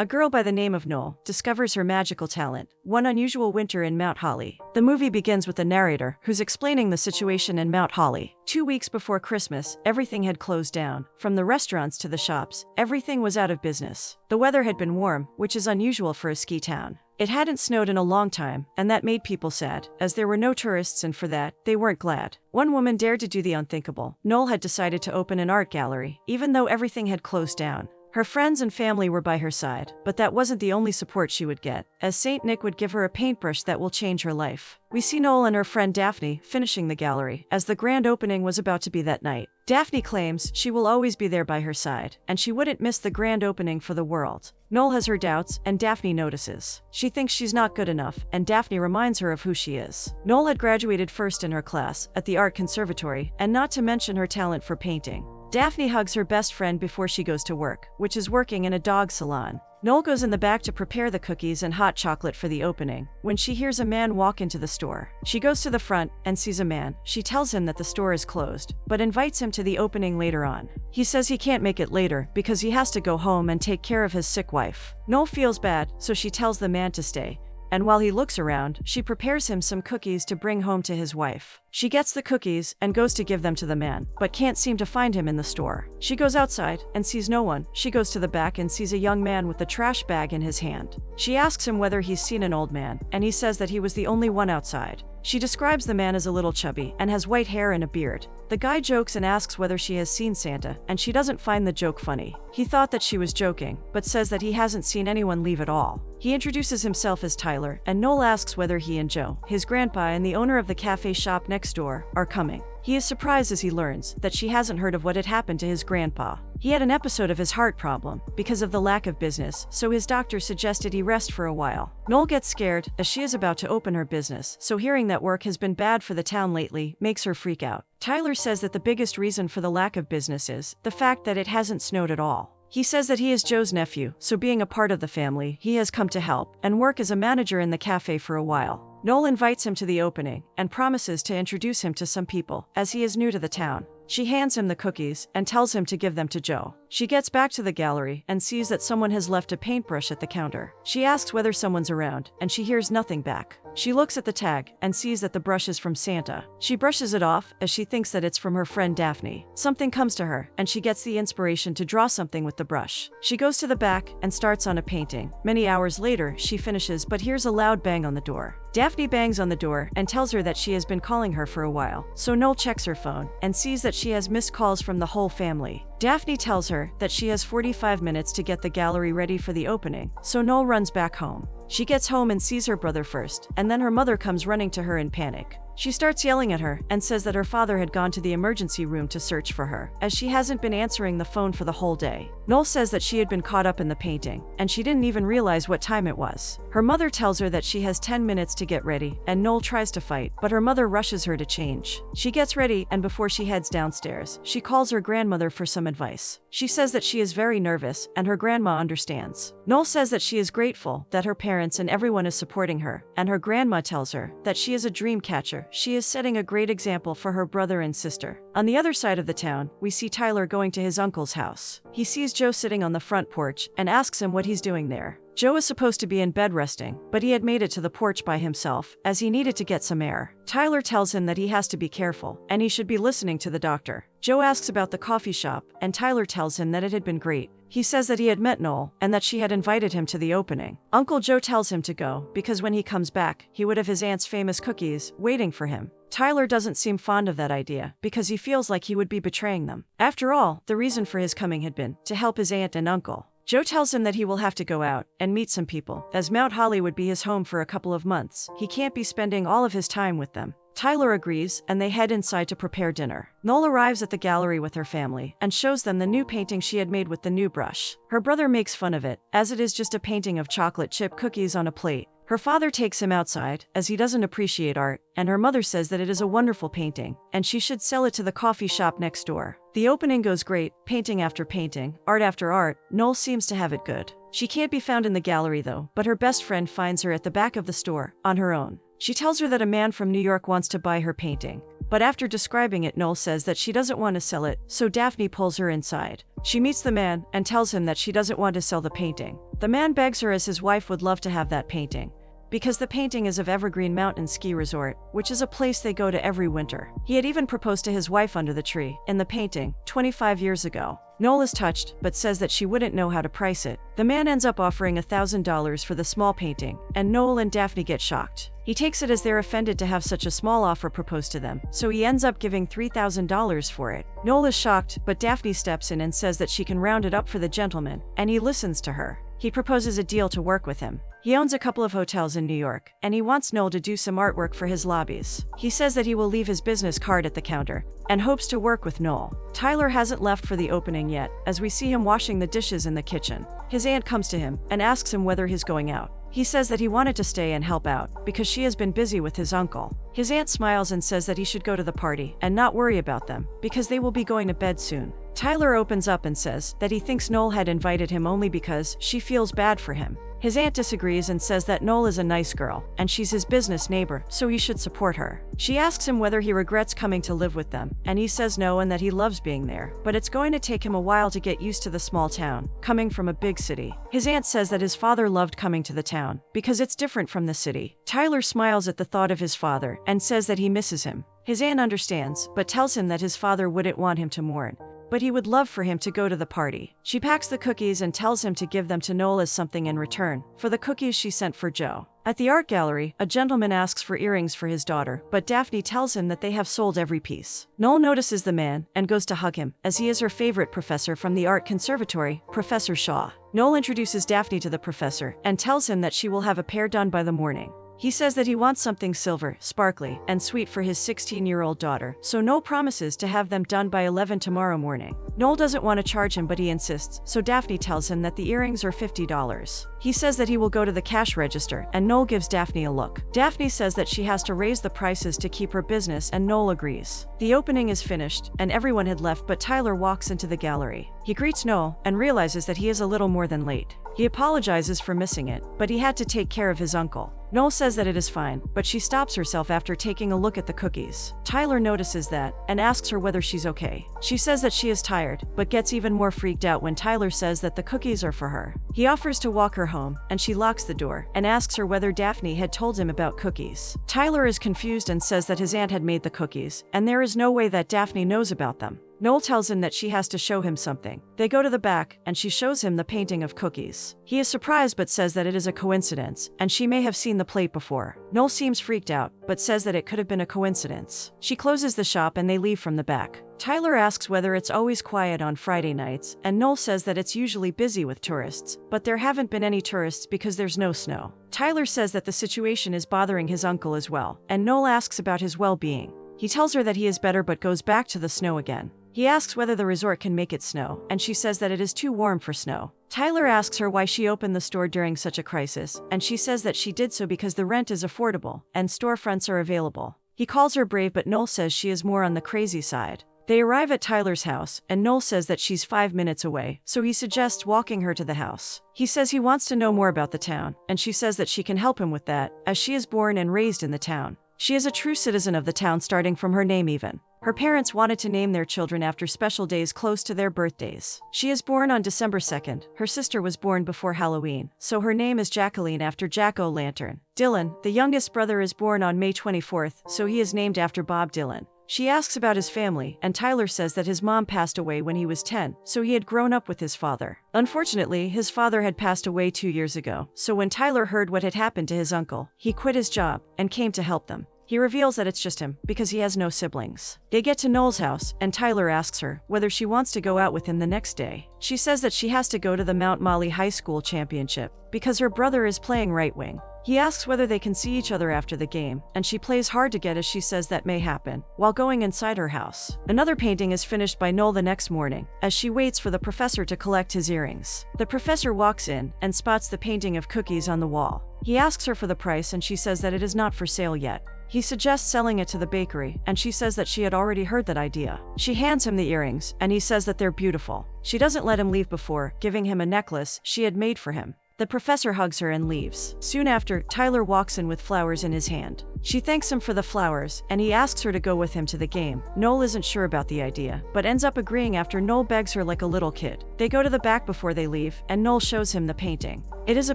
A girl by the name of Noel discovers her magical talent, one unusual winter in Mount Holly. The movie begins with the narrator, who's explaining the situation in Mount Holly. 2 weeks before Christmas, everything had closed down. From the restaurants to the shops, everything was out of business. The weather had been warm, which is unusual for a ski town. It hadn't snowed in a long time, and that made people sad, as there were no tourists, and for that, they weren't glad. One woman dared to do the unthinkable. Noel had decided to open an art gallery, even though everything had closed down. Her friends and family were by her side, but that wasn't the only support she would get, as Saint Nick would give her a paintbrush that will change her life. We see Noel and her friend Daphne finishing the gallery, as the grand opening was about to be that night. Daphne claims she will always be there by her side, and she wouldn't miss the grand opening for the world. Noel has her doubts, and Daphne notices. She thinks she's not good enough, and Daphne reminds her of who she is. Noel had graduated first in her class, at the art conservatory, and not to mention her talent for painting. Daphne hugs her best friend before she goes to work, which is working in a dog salon. Noel goes in the back to prepare the cookies and hot chocolate for the opening, when she hears a man walk into the store. She goes to the front and sees a man. She tells him that the store is closed, but invites him to the opening later on. He says he can't make it later because he has to go home and take care of his sick wife. Noel feels bad, so she tells the man to stay. And while he looks around, she prepares him some cookies to bring home to his wife. She gets the cookies and goes to give them to the man, but can't seem to find him in the store. She goes outside and sees no one. She goes to the back and sees a young man with a trash bag in his hand. She asks him whether he's seen an old man, and he says that he was the only one outside. She describes the man as a little chubby and has white hair and a beard. The guy jokes and asks whether she has seen Santa, and she doesn't find the joke funny. He thought that she was joking, but says that he hasn't seen anyone leave at all. He introduces himself as Tyler, and Noel asks whether he and Joe, his grandpa and the owner of the cafe shop next door, are coming. He is surprised as he learns that she hasn't heard of what had happened to his grandpa. He had an episode of his heart problem because of the lack of business, so his doctor suggested he rest for a while. Noel gets scared as she is about to open her business, so hearing that work has been bad for the town lately makes her freak out. Tyler says that the biggest reason for the lack of business is the fact that it hasn't snowed at all. He says that he is Joe's nephew, so being a part of the family, he has come to help and work as a manager in the cafe for a while. Noel invites him to the opening and promises to introduce him to some people, as he is new to the town. She hands him the cookies and tells him to give them to Joe. She gets back to the gallery and sees that someone has left a paintbrush at the counter. She asks whether someone's around, and she hears nothing back. She looks at the tag and sees that the brush is from Santa. She brushes it off as she thinks that it's from her friend Daphne. Something comes to her, and she gets the inspiration to draw something with the brush. She goes to the back and starts on a painting. Many hours later, she finishes but hears a loud bang on the door. Daphne bangs on the door and tells her that she has been calling her for a while, so Noel checks her phone and sees that she has missed calls from the whole family. Daphne tells her that she has 45 minutes to get the gallery ready for the opening, so Noel runs back home. She gets home and sees her brother first, and then her mother comes running to her in panic. She starts yelling at her and says that her father had gone to the emergency room to search for her, as she hasn't been answering the phone for the whole day. Noel says that she had been caught up in the painting, and she didn't even realize what time it was. Her mother tells her that she has 10 minutes to get ready, and Noel tries to fight, but her mother rushes her to change. She gets ready, and before she heads downstairs, she calls her grandmother for some advice. She says that she is very nervous, and her grandma understands. Noel says that she is grateful that her parents and everyone is supporting her, and her grandma tells her that she is a dream catcher. She is setting a great example for her brother and sister. On the other side of the town, we see Tyler going to his uncle's house. He sees Joe sitting on the front porch and asks him what he's doing there. Joe is supposed to be in bed resting, but he had made it to the porch by himself, as he needed to get some air. Tyler tells him that he has to be careful, and he should be listening to the doctor. Joe asks about the coffee shop, and Tyler tells him that it had been great. He says that he had met Noel, and that she had invited him to the opening. Uncle Joe tells him to go, because when he comes back, he would have his aunt's famous cookies waiting for him. Tyler doesn't seem fond of that idea, because he feels like he would be betraying them. After all, the reason for his coming had been to help his aunt and uncle. Joe tells him that he will have to go out and meet some people, as Mount Holly would be his home for a couple of months. He can't be spending all of his time with them. Tyler agrees, and they head inside to prepare dinner. Noel arrives at the gallery with her family and shows them the new painting she had made with the new brush. Her brother makes fun of it, as it is just a painting of chocolate chip cookies on a plate. Her father takes him outside, as he doesn't appreciate art, and her mother says that it is a wonderful painting, and she should sell it to the coffee shop next door. The opening goes great, painting after painting, art after art. Noel seems to have it good. She can't be found in the gallery though, but her best friend finds her at the back of the store, on her own. She tells her that a man from New York wants to buy her painting. but after describing it, Noel says that she doesn't want to sell it, so Daphne pulls her inside. She meets the man and tells him that she doesn't want to sell the painting. The man begs her as his wife would love to have that painting, because the painting is of Evergreen Mountain Ski Resort, which is a place they go to every winter. He had even proposed to his wife under the tree, in the painting, 25 years ago. Noel is touched, but says that she wouldn't know how to price it. The man ends up offering $1,000 for the small painting, and Noel and Daphne get shocked. He takes it as they're offended to have such a small offer proposed to them, so he ends up giving $3,000 for it. Noel is shocked, but Daphne steps in and says that she can round it up for the gentleman, and he listens to her. He proposes a deal to work with him. He owns a couple of hotels in New York, and he wants Noel to do some artwork for his lobbies. He says that he will leave his business card at the counter, and hopes to work with Noel. Tyler hasn't left for the opening yet, as we see him washing the dishes in the kitchen. His aunt comes to him and asks him whether he's going out. He says that he wanted to stay and help out, because she has been busy with his uncle. His aunt smiles and says that he should go to the party and not worry about them, because they will be going to bed soon. Tyler opens up and says that he thinks Noel had invited him only because she feels bad for him. His aunt disagrees and says that Noel is a nice girl, and she's his business neighbor, so he should support her. She asks him whether he regrets coming to live with them, and he says no and that he loves being there, but it's going to take him a while to get used to the small town, coming from a big city. His aunt says that his father loved coming to the town, because it's different from the city. Tyler smiles at the thought of his father, and says that he misses him. His aunt understands, but tells him that his father wouldn't want him to mourn, but he would love for him to go to the party. She packs the cookies and tells him to give them to Noel as something in return for the cookies she sent for Joe. At the art gallery, a gentleman asks for earrings for his daughter, but Daphne tells him that they have sold every piece. Noel notices the man and goes to hug him, as he is her favorite professor from the art conservatory, Professor Shaw. Noel introduces Daphne to the professor and tells him that she will have a pair done by the morning. He says that he wants something silver, sparkly, and sweet for his 16-year-old daughter, so Noel promises to have them done by 11 tomorrow morning. Noel doesn't want to charge him, but he insists, so Daphne tells him that the earrings are $50. He says that he will go to the cash register, and Noel gives Daphne a look. Daphne says that she has to raise the prices to keep her business, and Noel agrees. The opening is finished, and everyone had left, but Tyler walks into the gallery. He greets Noel, and realizes that he is a little more than late. He apologizes for missing it, but he had to take care of his uncle. Noel says that it is fine, but she stops herself after taking a look at the cookies. Tyler notices that, and asks her whether she's okay. She says that she is tired, but gets even more freaked out when Tyler says that the cookies are for her. He offers to walk her home, and she locks the door, and asks her whether Daphne had told him about cookies. Tyler is confused and says that his aunt had made the cookies, and there is no way that Daphne knows about them. Noel tells him that she has to show him something. They go to the back, and she shows him the painting of cookies. He is surprised but says that it is a coincidence, and she may have seen the plate before. Noel seems freaked out, but says that it could have been a coincidence. She closes the shop and they leave from the back. Tyler asks whether it's always quiet on Friday nights, and Noel says that it's usually busy with tourists, but there haven't been any tourists because there's no snow. Tyler says that the situation is bothering his uncle as well, and Noel asks about his well-being. He tells her that he is better but goes back to the snow again. He asks whether the resort can make it snow, and she says that it is too warm for snow. Tyler asks her why she opened the store during such a crisis, and she says that she did so because the rent is affordable, and storefronts are available. He calls her brave, but Noel says she is more on the crazy side. They arrive at Tyler's house, and Noel says that she's 5 minutes away, so he suggests walking her to the house. He says he wants to know more about the town, and she says that she can help him with that, as she is born and raised in the town. She is a true citizen of the town, starting from her name even. Her parents wanted to name their children after special days close to their birthdays. She is born on December 2nd. Her sister was born before Halloween, so her name is Jacqueline after Jack-o'-lantern. Dylan, the youngest brother, is born on May 24th, so he is named after Bob Dylan. She asks about his family, and Tyler says that his mom passed away when he was 10, so he had grown up with his father. Unfortunately, his father had passed away 2 years ago, so when Tyler heard what had happened to his uncle, he quit his job and came to help them. He reveals that it's just him, because he has no siblings. They get to Noel's house, and Tyler asks her whether she wants to go out with him the next day. She says that she has to go to the Mount Molly High School championship, because her brother is playing right wing. He asks whether they can see each other after the game, and she plays hard to get as she says that may happen, while going inside her house. Another painting is finished by Noel the next morning, as she waits for the professor to collect his earrings. The professor walks in, and spots the painting of cookies on the wall. He asks her for the price, and she says that it is not for sale yet. He suggests selling it to the bakery, and she says that she had already heard that idea. She hands him the earrings, and he says that they're beautiful. She doesn't let him leave before giving him a necklace she had made for him. The professor hugs her and leaves. Soon after, Tyler walks in with flowers in his hand. She thanks him for the flowers, and he asks her to go with him to the game. Noel isn't sure about the idea, but ends up agreeing after Noel begs her like a little kid. They go to the back before they leave, and Noel shows him the painting. It is a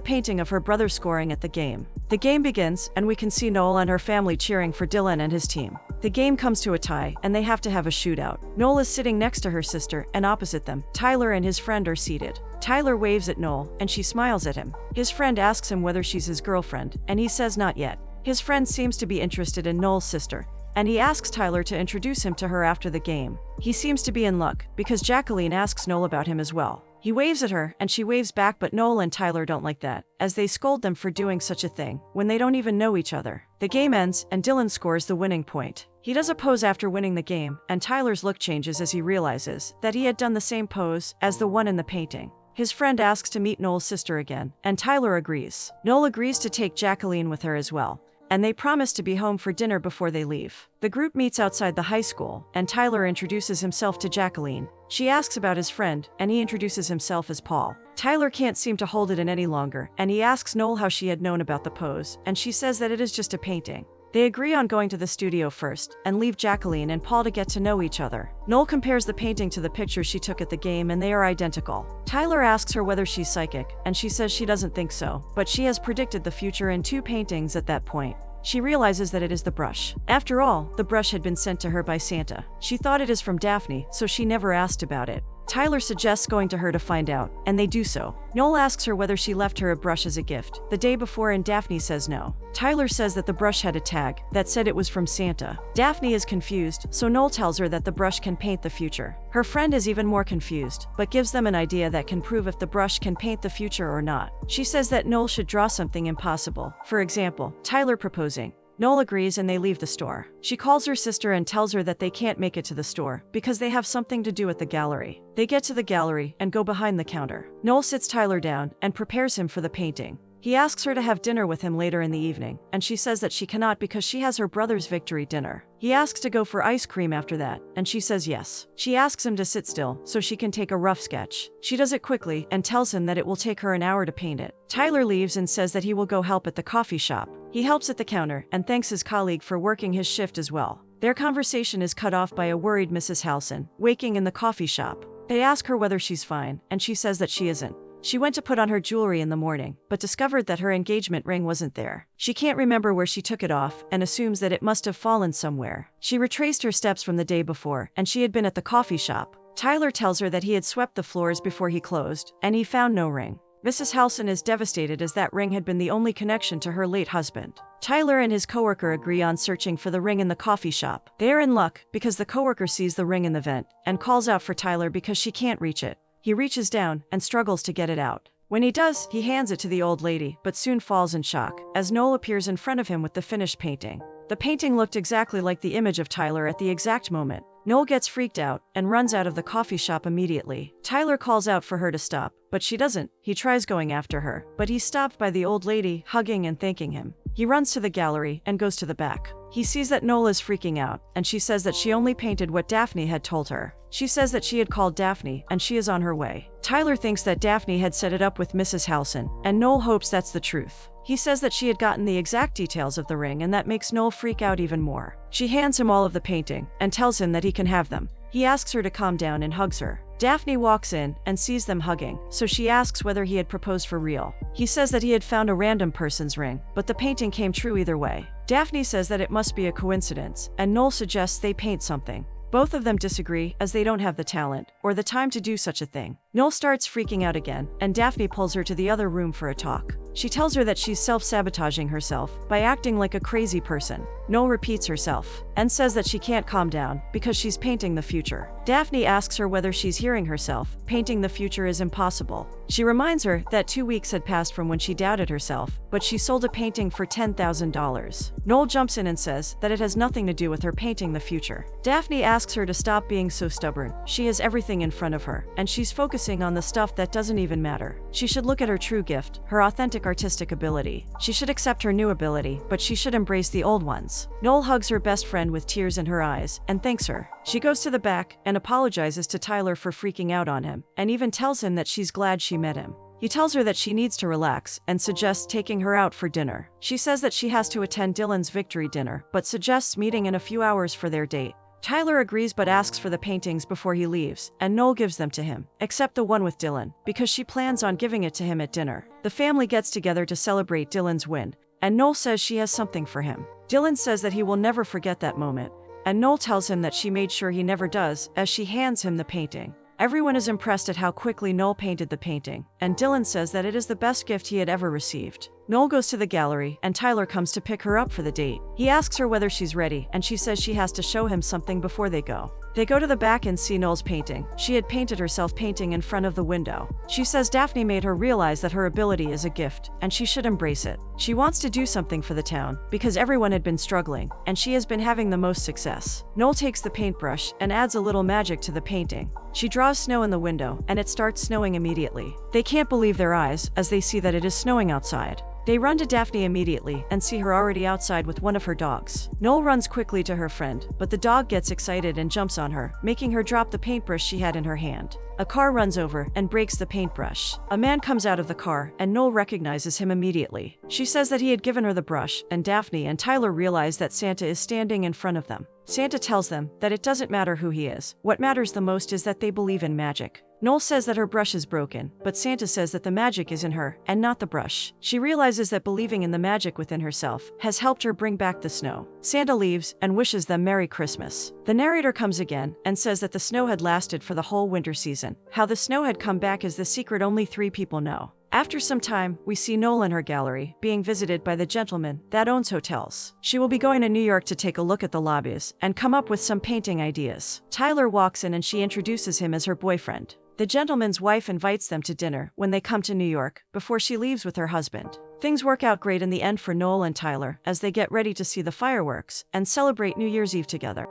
painting of her brother scoring at the game. The game begins, and we can see Noel and her family cheering for Dylan and his team. The game comes to a tie, and they have to have a shootout. Noel is sitting next to her sister, and opposite them, Tyler and his friend are seated. Tyler waves at Noel, and she smiles at him. His friend asks him whether she's his girlfriend, and he says not yet. His friend seems to be interested in Noel's sister, and he asks Tyler to introduce him to her after the game. He seems to be in luck, because Jacqueline asks Noel about him as well. He waves at her, and she waves back, but Noel and Tyler don't like that, as they scold them for doing such a thing, when they don't even know each other. The game ends, and Dylan scores the winning point. He does a pose after winning the game, and Tyler's look changes as he realizes that he had done the same pose as the one in the painting. His friend asks to meet Noel's sister again, and Tyler agrees. Noel agrees to take Jacqueline with her as well, and they promise to be home for dinner before they leave. The group meets outside the high school, and Tyler introduces himself to Jacqueline. She asks about his friend, and he introduces himself as Paul. Tyler can't seem to hold it in any longer, and he asks Noel how she had known about the pose, and she says that it is just a painting. They agree on going to the studio first, and leave Jacqueline and Paul to get to know each other. Noel compares the painting to the picture she took at the game, and they are identical. Tyler asks her whether she's psychic, and she says she doesn't think so, but she has predicted the future in 2 paintings at that point. She realizes that it is the brush. After all, the brush had been sent to her by Santa. She thought it is from Daphne, so she never asked about it. Tyler suggests going to her to find out, and they do so. Noel asks her whether she left her a brush as a gift the day before, and Daphne says no. Tyler says that the brush had a tag that said it was from Santa. Daphne is confused, so Noel tells her that the brush can paint the future. Her friend is even more confused, but gives them an idea that can prove if the brush can paint the future or not. She says that Noel should draw something impossible. For example, Tyler proposing. Noel agrees, and they leave the store. She calls her sister and tells her that they can't make it to the store because they have something to do at the gallery. They get to the gallery and go behind the counter. Noel sits Tyler down and prepares him for the painting. He asks her to have dinner with him later in the evening, and she says that she cannot because she has her brother's victory dinner. He asks to go for ice cream after that, and she says yes. She asks him to sit still so she can take a rough sketch. She does it quickly and tells him that it will take her an hour to paint it. Tyler leaves and says that he will go help at the coffee shop. He helps at the counter and thanks his colleague for working his shift as well. Their conversation is cut off by a worried Mrs. Halson, waking in the coffee shop. They ask her whether she's fine, and she says that she isn't. She went to put on her jewelry in the morning, but discovered that her engagement ring wasn't there. She can't remember where she took it off and assumes that it must have fallen somewhere. She retraced her steps from the day before, and she had been at the coffee shop. Tyler tells her that he had swept the floors before he closed, and he found no ring. Mrs. Halson is devastated as that ring had been the only connection to her late husband. Tyler and his coworker agree on searching for the ring in the coffee shop. They are in luck because the coworker sees the ring in the vent and calls out for Tyler because she can't reach it. He reaches down and struggles to get it out. When he does, he hands it to the old lady, but soon falls in shock as Noel appears in front of him with the finished painting. The painting looked exactly like the image of Tyler at the exact moment. Noel gets freaked out and runs out of the coffee shop immediately. Tyler calls out for her to stop, but she doesn't. He tries going after her, but he's stopped by the old lady, hugging and thanking him. He runs to the gallery and goes to the back. He sees that Noel is freaking out, and she says that she only painted what Daphne had told her. She says that she had called Daphne, and she is on her way. Tyler thinks that Daphne had set it up with Mrs. Halson, and Noel hopes that's the truth. He says that she had gotten the exact details of the ring, and that makes Noel freak out even more. She hands him all of the painting, and tells him that he can have them. He asks her to calm down and hugs her. Daphne walks in and sees them hugging, so she asks whether he had proposed for real. He says that he had found a random person's ring, but the painting came true either way. Daphne says that it must be a coincidence, and Noel suggests they paint something. Both of them disagree as they don't have the talent or the time to do such a thing. Noel starts freaking out again, and Daphne pulls her to the other room for a talk. She tells her that she's self-sabotaging herself by acting like a crazy person. Noel repeats herself and says that she can't calm down because she's painting the future. Daphne asks her whether she's hearing herself. Painting the future is impossible. She reminds her that 2 weeks had passed from when she doubted herself, but she sold a painting for $10,000. Noel jumps in and says that it has nothing to do with her painting the future. Daphne asks her to stop being so stubborn. She has everything in front of her, and she's focusing on the stuff that doesn't even matter. She should look at her true gift, her authentic artistic ability. She should accept her new ability, but she should embrace the old ones. Noel hugs her best friend with tears in her eyes and thanks her. She goes to the back and apologizes to Tyler for freaking out on him, and even tells him that she's glad she met him. He tells her that she needs to relax and suggests taking her out for dinner. She says that she has to attend Dylan's victory dinner, but suggests meeting in a few hours for their date. Tyler agrees but asks for the paintings before he leaves, and Noel gives them to him, except the one with Dylan, because she plans on giving it to him at dinner. The family gets together to celebrate Dylan's win, and Noel says she has something for him. Dylan says that he will never forget that moment, and Noel tells him that she made sure he never does as she hands him the painting. Everyone is impressed at how quickly Noel painted the painting, and Dylan says that it is the best gift he had ever received. Noel goes to the gallery, and Tyler comes to pick her up for the date. He asks her whether she's ready, and she says she has to show him something before they go. They go to the back and see Noel's painting. She had painted herself painting in front of the window. She says Daphne made her realize that her ability is a gift, and she should embrace it. She wants to do something for the town, because everyone had been struggling, and she has been having the most success. Noel takes the paintbrush and adds a little magic to the painting. She draws snow in the window, and it starts snowing immediately. They can't believe their eyes as they see that it is snowing outside. They run to Daphne immediately and see her already outside with one of her dogs. Noel runs quickly to her friend, but the dog gets excited and jumps on her, making her drop the paintbrush she had in her hand. A car runs over and breaks the paintbrush. A man comes out of the car, and Noel recognizes him immediately. She says that he had given her the brush, and Daphne and Tyler realize that Santa is standing in front of them. Santa tells them that it doesn't matter who he is. What matters the most is that they believe in magic. Noel says that her brush is broken, but Santa says that the magic is in her, and not the brush. She realizes that believing in the magic within herself has helped her bring back the snow. Santa leaves and wishes them Merry Christmas. The narrator comes again and says that the snow had lasted for the whole winter season. How the snow had come back is the secret only 3 people know. After some time, we see Noel in her gallery, being visited by the gentleman that owns hotels. She will be going to New York to take a look at the lobbies and come up with some painting ideas. Tyler walks in and she introduces him as her boyfriend. The gentleman's wife invites them to dinner when they come to New York, before she leaves with her husband. Things work out great in the end for Noel and Tyler as they get ready to see the fireworks and celebrate New Year's Eve together.